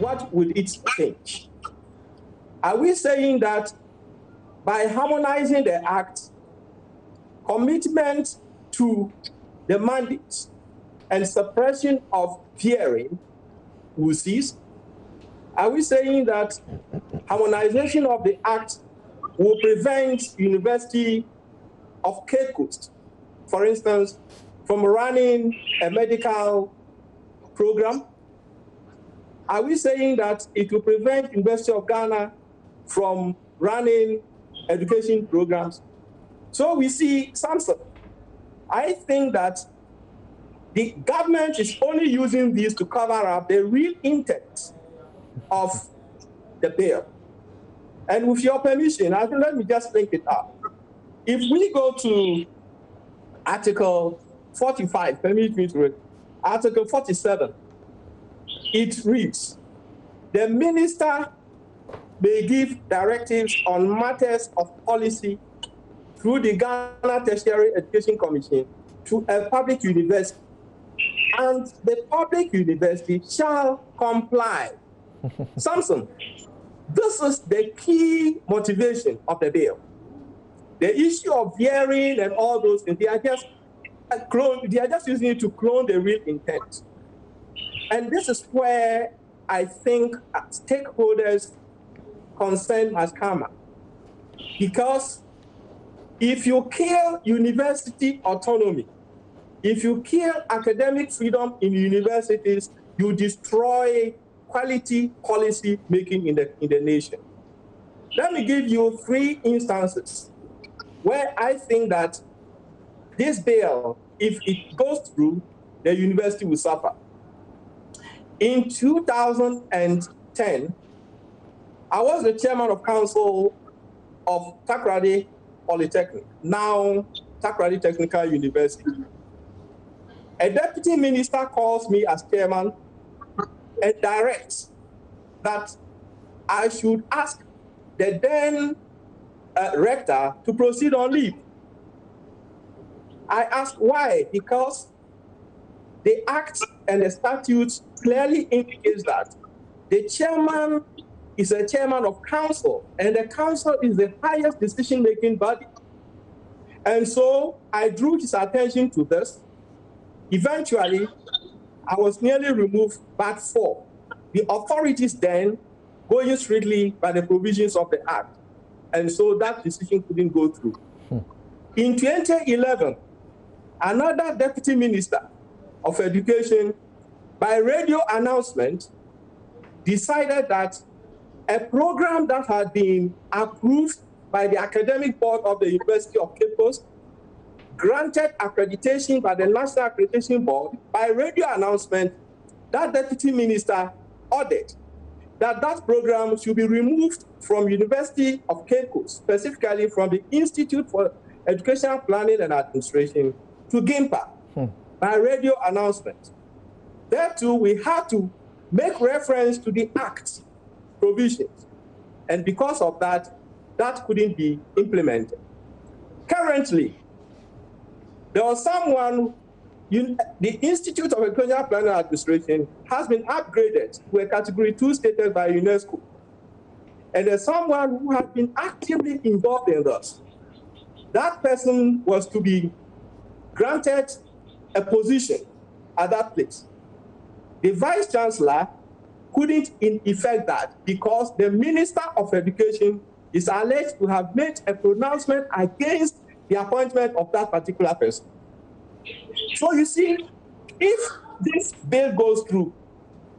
what would it change? Are we saying that by harmonizing the act, commitment to the mandate and suppression of fearing will cease? Are we saying that harmonization of the act will prevent University of Cape Coast, for instance, from running a medical program? Are we saying that it will prevent University of Ghana from running education programs? So we see Samson. I think that the government is only using this to cover up the real intent of the bill. And with your permission, let me just link it up. If we go to Article 45, permit me to read, Article 47, it reads, the minister may give directives on matters of policy through the Ghana Tertiary Education Commission to a public university, and the public university shall comply. Samson, this is the key motivation of the bill. The issue of hearing and all those things, they are just using it to clone the real intent. And this is where I think stakeholders' concern has come up. Because if you kill university autonomy, if you kill academic freedom in universities, you destroy quality policy making in the nation. Let me give you 3 instances where I think that this bill, if it goes through, the university will suffer. In 2010, I was the chairman of council of Takoradi Polytechnic, now Takoradi Technical University. A deputy minister calls me as chairman and directs that I should ask the then rector to proceed on leave. I asked why, because the act and the statutes clearly indicates that the chairman is a chairman of council, and the council is the highest decision-making body. And so I drew his attention to this. Eventually, I was nearly removed, but for the authorities then going strictly by the provisions of the act. And so that decision couldn't go through. In 2011, another deputy minister of education, by radio announcement, decided that a program that had been approved by the academic board of the University of Cape Coast, granted accreditation by the National Accreditation Board, by radio announcement, that deputy minister ordered that that program should be removed from University of Cape Coast, specifically from the Institute for Educational Planning and Administration to GIMPA, by radio announcement. There too, we had to make reference to the Act provisions. And because of that, that couldn't be implemented. Currently, there was someone, the Institute of Educational Planning and Administration has been upgraded to a Category 2 status by UNESCO. And there's someone who has been actively involved in this. That person was to be granted a position at that place. The Vice Chancellor couldn't in effect that because the Minister of Education is alleged to have made a pronouncement against the appointment of that particular person. So you see, if this bill goes through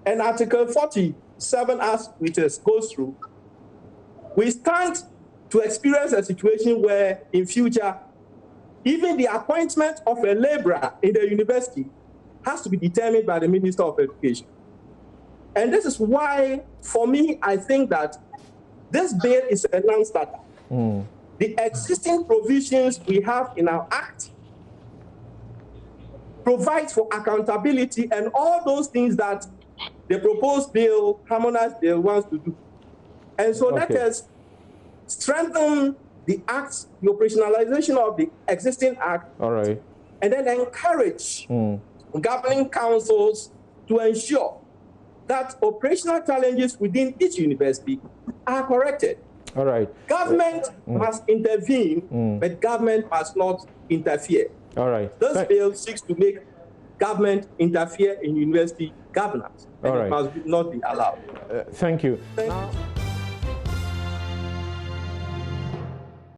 and Article 47 as it is goes through, we stand to experience a situation where in future, even the appointment of a laborer in the university has to be determined by the Minister of Education. And this is why, for me, I think that this bill is a non-starter. The existing provisions we have in our Act provides for accountability and all those things that the proposed bill, harmonized bill, wants to do. And so let us strengthen the Act, the operationalization of the existing Act, and then encourage governing councils to ensure that operational challenges within each university are corrected. All right. Government must intervene, but government must not interfere. All right. This bill seeks to make government interfere in university governance, and all right. it must not be allowed. Thank you.